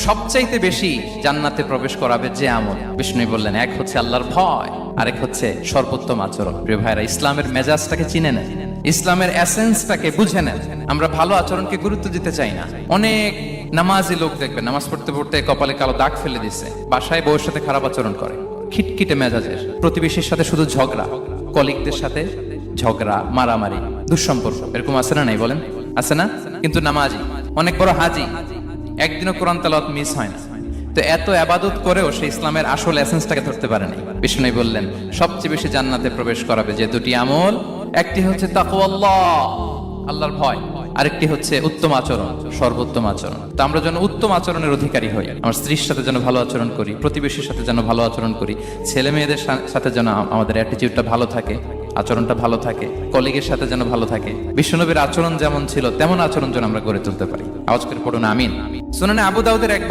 সবচাইতে বেশি জান্নাতে প্রবেশ করাবে যে আমল, বিষ্ণু বললেন, এক হচ্ছে আল্লাহর ভয়, আরেক হচ্ছে সর্বোত্তম আচরণ। প্রিয় ভাইরা, ইসলামের মেজাজটাকে চিনে নেন, ইসলামের এসেন্সটাকে বুঝে নেন। আমরা ভালো আচরণকে গুরুত্ব দিতে চাই না। অনেক নামাজি লোক দেখবেন নামাজ পড়তে পড়তে কপালে কালো দাগ ফেলে দিচ্ছে, বাসায় বউয়ের সাথে খারাপ আচরণ করে, খিটখিটে মেজাজের, প্রতিবেশীর সাথে শুধু ঝগড়া, কলিগদের সাথে ঝগড়া, মারামারি, দুঃসম্পর্ক, এরকম আছে না নাই বলেন? আছে না? কিন্তু নামাজি, অনেক বড় হাজি, একদিনও কোরআন তেলাওয়াত মিস হয় না। তো এত আবাদত করেও সে ইসলামের আসল এসেন্সটাকে ধরতে পারেনি। বিষ্ণু বললেন সবচেয়ে বেশি জান্নাতে প্রবেশ করাবে যে দুটি আমল, একটি হচ্ছে তাকওয়াল্লাহ, আল্লাহর ভয়, আরেকটি হচ্ছে উত্তম আচরণ, সর্বোত্তম আচরণ। তো আমরা যেন উত্তম আচরণের অধিকারী হই, আমার স্ত্রীর সাথে যেন ভালো আচরণ করি, প্রতিবেশীর সাথে যেন ভালো আচরণ করি, ছেলে মেয়েদের সাথে যেন আমাদের অ্যাটিটিউডটা ভালো থাকে, আচরণটা ভালো থাকে, কলিগের সাথে যেন ভালো থাকে। বিশ্বনবীর আচরণ যেমন ছিল তেমন আচরণ যেন আমরা গড়ে তুলতে পারি। আওয়াজ করে পড়ুন আমিন। সুনানে আবু দাউদের এক